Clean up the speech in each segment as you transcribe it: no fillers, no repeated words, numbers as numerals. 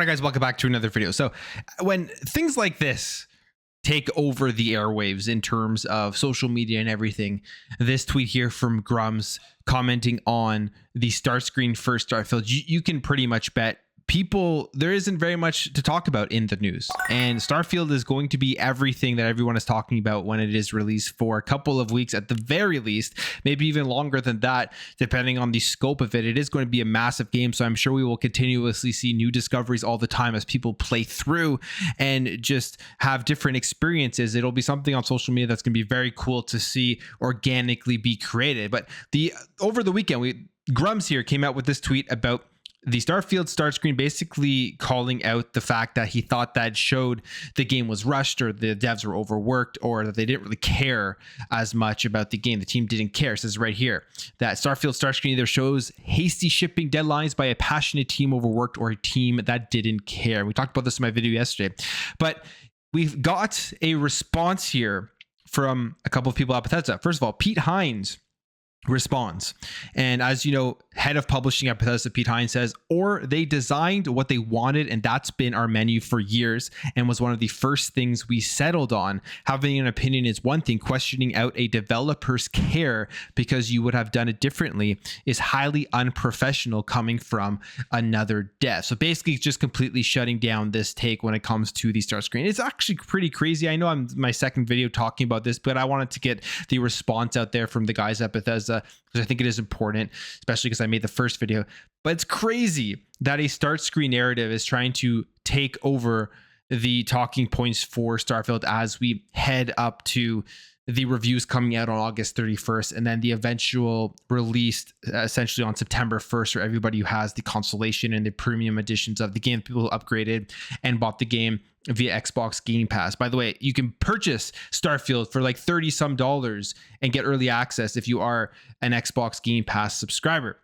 All right, guys, welcome back to another video. So when things like this take over the airwaves in terms of social media and everything, this tweet here from Grums commenting on the start screen for Starfield, you can pretty much bet there isn't very much to talk about in the news, and Starfield is going to be everything that everyone is talking about when it is released for a couple of weeks at the very least, maybe even longer than that, depending on the scope of it. It is going to be a massive game, so I'm sure we will continuously see new discoveries all the time as people play through and just have different experiences. It'll be something on social media that's going to be very cool to see organically be created. But over the weekend, Grums here came out with this tweet about the Starfield start screen, basically calling out the fact that he thought that showed the game was rushed, or the devs were overworked, or that they didn't really care as much about the game. The team didn't care. It says right here that Starfield start screen either shows hasty shipping deadlines by a passionate team overworked, or a team that didn't care. We talked about this in my video yesterday, but we've got a response here from a couple of people at Bethesda. First of all, Pete Hines responds, and as you know, head of publishing at Bethesda, Pete Hines, says, or they designed what they wanted, and that's been our menu for years and was one of the first things we settled on. Having an opinion is one thing, questioning out a developer's care because you would have done it differently is highly unprofessional coming from another dev. So basically just completely shutting down this take when it comes to the start screen. It's actually pretty crazy. I know I'm my second video talking about this, but I wanted to get the response out there from the guys at Bethesda, because I think it is important, especially because I made the first video. But it's crazy that a start screen narrative is trying to take over the talking points for Starfield as we head up to the reviews coming out on August 31st, and then the eventual release essentially on September 1st for everybody who has the consolation and the premium editions of the game. People who upgraded and bought the game via Xbox Game Pass. By the way, you can purchase Starfield for like $30 some and get early access if you are an Xbox Game Pass subscriber.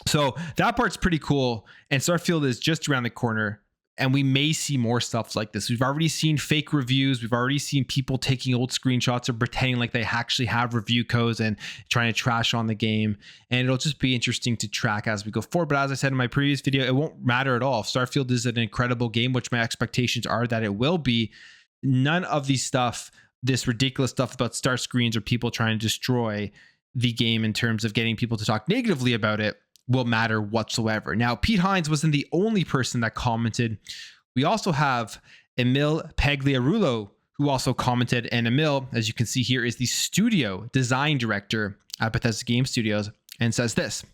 So that part's pretty cool, and Starfield is just around the corner, and we may see more stuff like this. We've already seen fake reviews. We've already seen people taking old screenshots or pretending like they actually have review codes and trying to trash on the game. And it'll just be interesting to track as we go forward. But as I said in my previous video, it won't matter at all. If Starfield is an incredible game, which my expectations are that it will be, none of these stuff, this ridiculous stuff about start screens or people trying to destroy the game in terms of getting people to talk negatively about it, will matter whatsoever. Now, Pete Hines wasn't the only person that commented. We also have Emil Pagliarulo, who also commented, and Emil, as you can see here, is the studio design director at Bethesda Game Studios, and says this: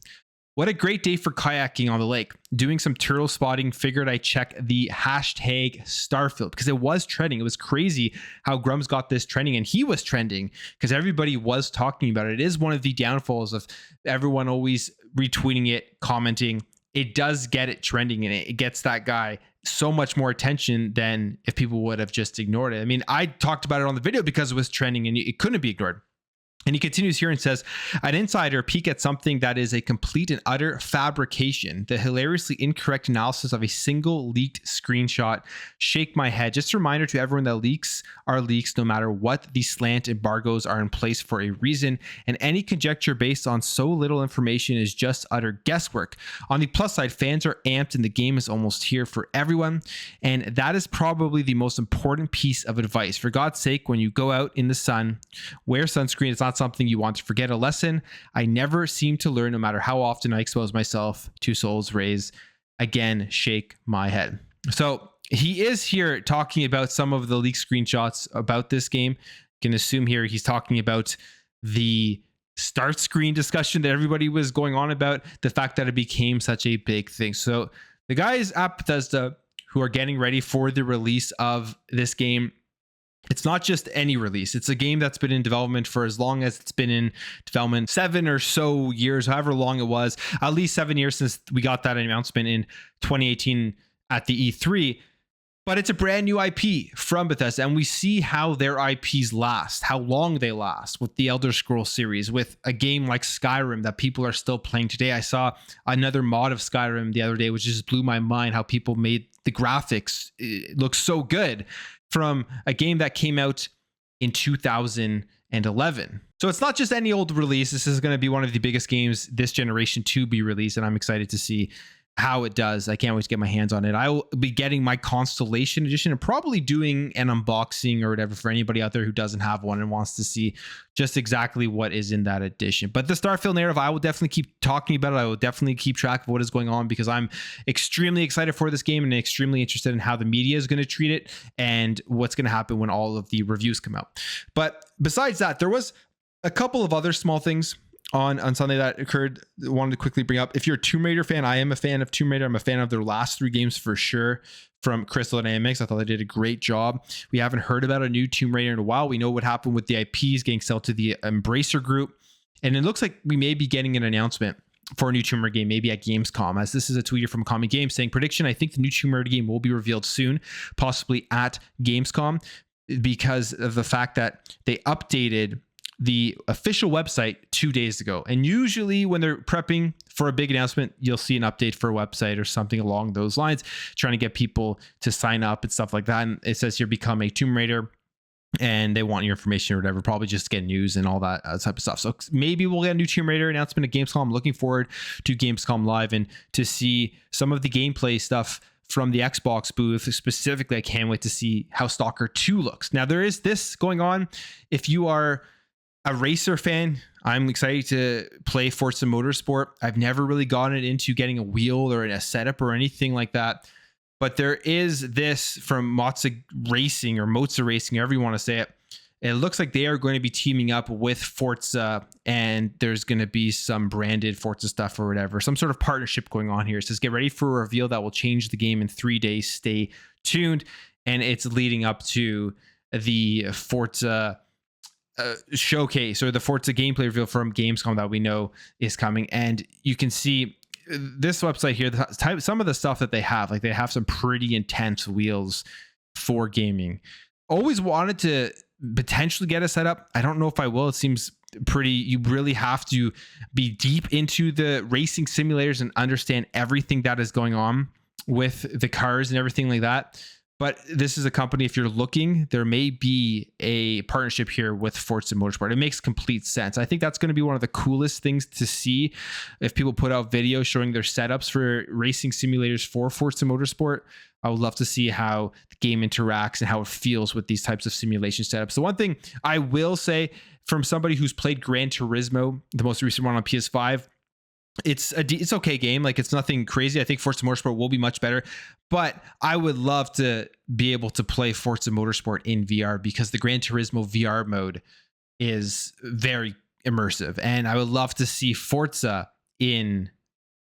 what a great day for kayaking on the lake. Doing some turtle spotting, figured I'd check the hashtag Starfield, because it was trending. It was crazy how Grums got this trending, and he was trending because everybody was talking about it. It is one of the downfalls of everyone always retweeting it, commenting. It does get it trending, and it gets that guy so much more attention than if people would have just ignored it. I mean, I talked about it on the video because it was trending and it couldn't be ignored. And he continues here and says, an insider peek at something that is a complete and utter fabrication. The hilariously incorrect analysis of a single leaked screenshot. Shake my head. Just a reminder to everyone that leaks are leaks no matter what. The slant embargoes are in place for a reason, and any conjecture based on so little information is just utter guesswork. On the plus side, fans are amped and the game is almost here for everyone. And that is probably the most important piece of advice. For God's sake, when you go out in the sun, wear sunscreen. It's not something you want to forget. A lesson I never seem to learn, no matter how often I expose myself to soul's rays. Again, shake my head. So he is here talking about some of the leaked screenshots about this game. You can assume here he's talking about the start screen discussion that everybody was going on about, the fact that it became such a big thing. So the guys at Bethesda who are getting ready for the release of this game, it's not just any release. It's a game that's been in development for as long as it's been in development, 7 or so years, however long it was, at least 7 years since we got that announcement in 2018 at the E3. But it's a brand new IP from Bethesda, and we see how their IPs last, how long they last with the Elder Scrolls series, with a game like Skyrim that people are still playing today. I saw another mod of Skyrim the other day, which just blew my mind, how people made the graphics look so good from a game that came out in 2011. So it's not just any old release. This is going to be one of the biggest games this generation to be released, and I'm excited to see how it does. I can't wait to get my hands on it. I will be getting my Constellation edition and probably doing an unboxing or whatever for anybody out there who doesn't have one and wants to see just exactly what is in that edition. But the Starfield narrative, I will definitely keep talking about it. I will definitely keep track of what is going on because I'm extremely excited for this game and extremely interested in how the media is going to treat it and what's going to happen when all of the reviews come out. But besides that, there was a couple of other small things on Sunday that occurred. I wanted to quickly bring up. If you're a Tomb Raider fan, I am a fan of Tomb Raider. I'm a fan of their last 3 games for sure from Crystal Dynamics. I thought they did a great job. We haven't heard about a new Tomb Raider in a while. We know what happened with the IPs getting sold to the Embracer Group. And it looks like we may be getting an announcement for a new Tomb Raider game, maybe at Gamescom, as this is a tweet from Comic Games saying, prediction, I think the new Tomb Raider game will be revealed soon, possibly at Gamescom, because of the fact that they updated the official website 2 days ago. And usually when they're prepping for a big announcement, you'll see an update for a website or something along those lines, trying to get people to sign up and stuff like that. And it says here, become a Tomb Raider, and they want your information or whatever, probably just get news and all that type of stuff. So maybe we'll get a new Tomb Raider announcement at Gamescom. I'm looking forward to Gamescom Live and to see some of the gameplay stuff from the Xbox booth. Specifically, I can't wait to see how Stalker 2 looks. Now, there is this going on. If you are a racer fan, I'm excited to play Forza Motorsport. I've never really gotten into getting a wheel or a setup or anything like that. But there is this from Mozza Racing or Mozza Racing, however you want to say it. It looks like they are going to be teaming up with Forza, and there's going to be some branded Forza stuff or whatever, some sort of partnership going on here. It says, get ready for a reveal that will change the game in 3 days. Stay tuned. And it's leading up to the Forza showcase or the Forza gameplay reveal from Gamescom that we know is coming. And you can see this website here, some of the stuff that they have, like they have some pretty intense wheels for gaming. Always wanted to potentially get a setup. I don't know if I will. It seems pretty, you really have to be deep into the racing simulators and understand everything that is going on with the cars and everything like that. But this is a company, if you're looking, there may be a partnership here with Forza Motorsport. It makes complete sense. I think that's going to be one of the coolest things to see if people put out videos showing their setups for racing simulators for Forza Motorsport. I would love to see how the game interacts and how it feels with these types of simulation setups. The one thing I will say from somebody who's played Gran Turismo, the most recent one on PS5, it's okay game. Like, it's nothing crazy. I think Forza Motorsport will be much better, but I would love to be able to play Forza Motorsport in VR because the Gran Turismo VR mode is very immersive, and I would love to see Forza in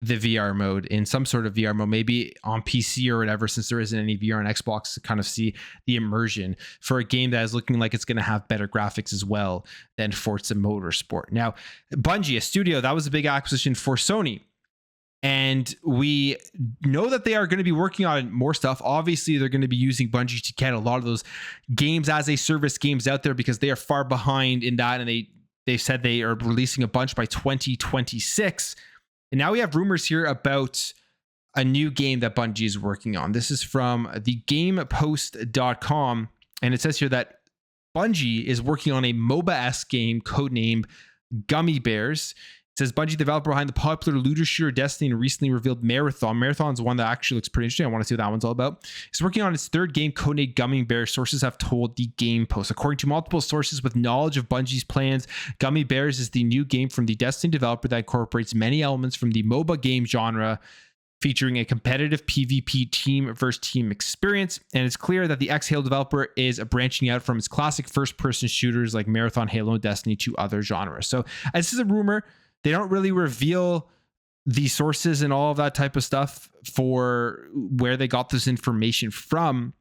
the VR mode, in some sort of VR mode, maybe on PC or whatever, since there isn't any VR on Xbox, to kind of see the immersion for a game that is looking like it's going to have better graphics as well than Forza Motorsport. Now, Bungie, a studio that was a big acquisition for Sony, and we know that they are going to be working on more stuff. Obviously, they're going to be using Bungie to get a lot of those games as a service games out there because they are far behind in that, and they said they are releasing a bunch by 2026. And now we have rumors here about a new game that Bungie is working on. This is from the GamePost.com, and it says here that Bungie is working on a MOBA-esque game codenamed Gummy Bears. It says Bungie, developer behind the popular looter shooter Destiny, and recently revealed Marathon. Marathon's one that actually looks pretty interesting. I want to see what that one's all about. It's working on its third game, codenamed Gummy Bears, sources have told the Game Post. According to multiple sources with knowledge of Bungie's plans, Gummy Bears is the new game from the Destiny developer that incorporates many elements from the MOBA game genre, featuring a competitive PvP team versus team experience. And it's clear that the ex-Halo developer is branching out from its classic first-person shooters like Marathon, Halo, and Destiny to other genres. So this is a rumor. They don't really reveal the sources and all of that type of stuff for where they got this information from,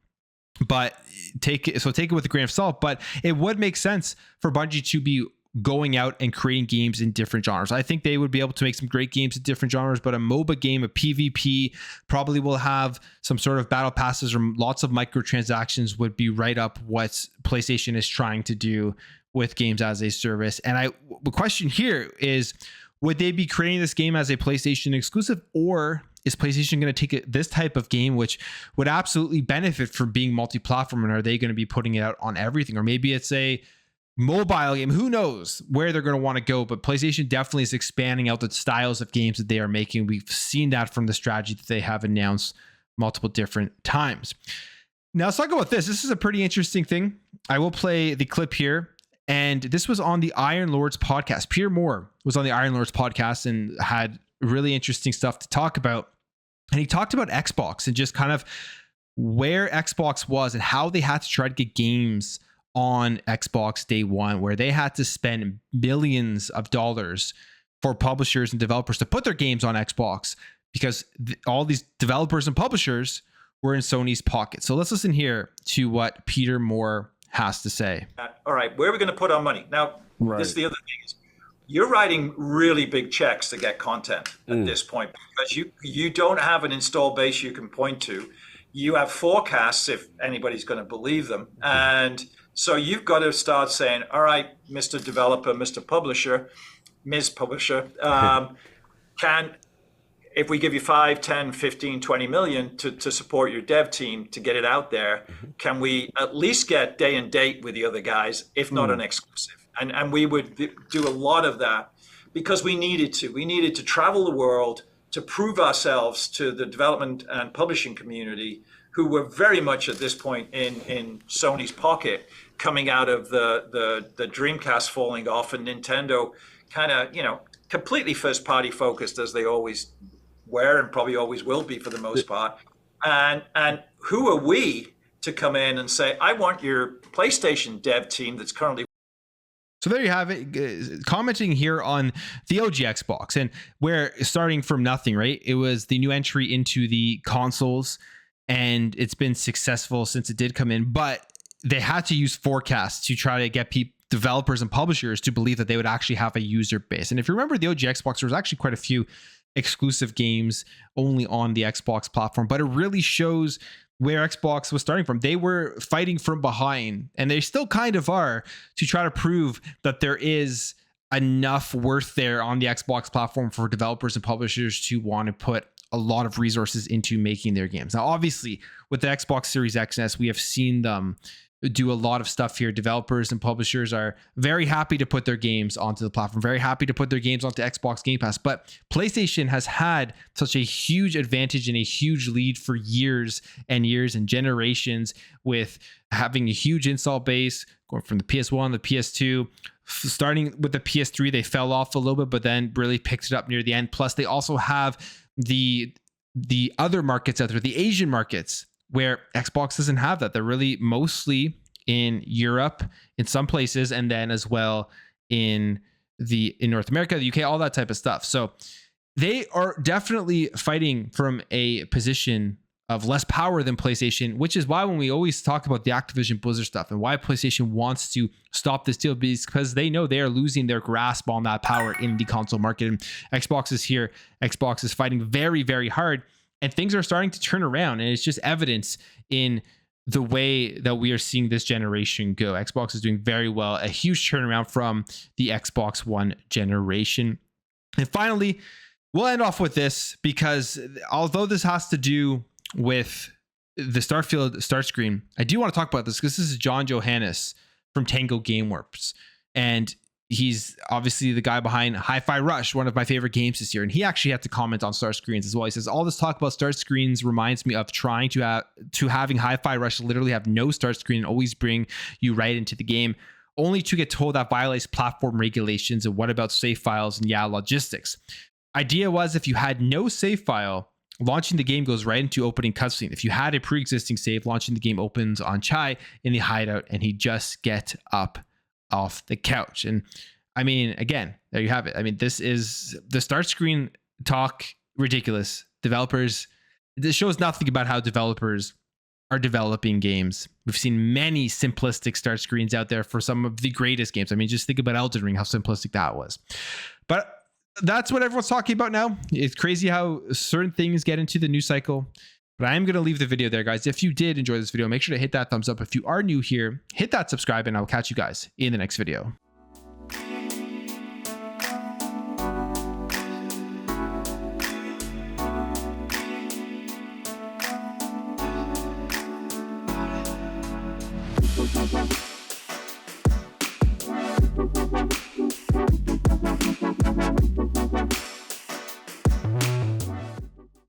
but take it with a grain of salt. But it would make sense for Bungie to be going out and creating games in different genres. I think they would be able to make some great games in different genres, but a MOBA game, a PvP, probably will have some sort of battle passes or lots of microtransactions, would be right up what PlayStation is trying to do with games as a service. And the question here is, would they be creating this game as a PlayStation exclusive, or is PlayStation going to take this type of game, which would absolutely benefit from being multi-platform, and are they going to be putting it out on everything? Or maybe it's a mobile game. Who knows where they're going to want to go, but PlayStation definitely is expanding out the styles of games that they are making. We've seen that from the strategy that they have announced multiple different times. Now let's talk about this. This is a pretty interesting thing. I will play the clip here. And this was on the Iron Lords podcast. Peter Moore was on the Iron Lords podcast and had really interesting stuff to talk about. And he talked about Xbox and just kind of where Xbox was and how they had to try to get games on Xbox day one, where they had to spend millions of dollars for publishers and developers to put their games on Xbox because all these developers and publishers were in Sony's pocket. So let's listen here to what Peter Moore has to say. All right, where are we going to put our money? Now, This is the other thing is you're writing really big checks to get content at this point because you don't have an install base you can point to. You have forecasts if anybody's going to believe them. And so you've got to start saying, all right, Mr. Developer, Mr. Publisher, Ms. Publisher, if we give you 5, 10, 15, 20 million to support your dev team to get it out there, can we at least get day and date with the other guys, if not an exclusive? And we would do a lot of that because we needed to. We needed to travel the world to prove ourselves to the development and publishing community who were very much at this point in Sony's pocket, coming out of the Dreamcast falling off and Nintendo kind of, completely first party focused as they always were and probably always will be for the most part. And who are we to come in and say, I want your PlayStation dev team that's currently. So there you have it, commenting here on the OG Xbox, and where starting from nothing, right? It was the new entry into the consoles, and it's been successful since it did come in, but they had to use forecasts to try to get developers and publishers to believe that they would actually have a user base. And if you remember the OG Xbox, there was actually quite a few exclusive games only on the Xbox platform, but it really shows where Xbox was starting from. They were fighting from behind, and they still kind of are, to try to prove that there is enough worth there on the Xbox platform for developers and publishers to want to put a lot of resources into making their games. Now, obviously, with the Xbox Series X and S, we have seen them do a lot of stuff here. Developers and publishers are very happy to put their games onto the platform, very happy to put their games onto Xbox Game Pass. But PlayStation has had such a huge advantage and a huge lead for years and years and generations, with having a huge install base going from the PS1, the PS2, starting with the PS3. They fell off a little bit, but then really picked it up near the end. Plus, they also have the other markets out there, the Asian markets, where Xbox doesn't have that. They're really mostly in Europe, in some places, and then as well in North America, the UK, all that type of stuff. So they are definitely fighting from a position of less power than PlayStation, which is why when we always talk about the Activision Blizzard stuff and why PlayStation wants to stop this deal, because they know they are losing their grasp on that power in the console market. And Xbox is here. Xbox is fighting very, very hard. And things are starting to turn around, and it's just evidence in the way that we are seeing this generation go. Xbox is doing very well, a huge turnaround from the Xbox One generation. And finally, we'll end off with this, because although this has to do with the Starfield start screen, I do want to talk about this because this is John Johannes from Tango Gameworks, and he's obviously the guy behind HiFi Rush, one of my favorite games this year. And he actually had to comment on start screens as well. He says, all this talk about start screens reminds me of trying to having HiFi Rush literally have no start screen and always bring you right into the game, only to get told that violates platform regulations. And what about save files and logistics? Idea was, if you had no save file, launching the game goes right into opening cutscene. If you had a pre-existing save, launching the game opens on Chai in the hideout, and he just get up off the couch. And I mean, again, there you have it. I mean, this is the start screen talk, ridiculous. Developers, this shows nothing about how developers are developing games. We've seen many simplistic start screens out there for some of the greatest games. I mean, just think about Elden Ring, how simplistic that was. But that's what everyone's talking about now. It's crazy how certain things get into the news cycle. But I am going to leave the video there, guys. If you did enjoy this video, make sure to hit that thumbs up. If you are new here, hit that subscribe, and I'll catch you guys in the next video. Bye.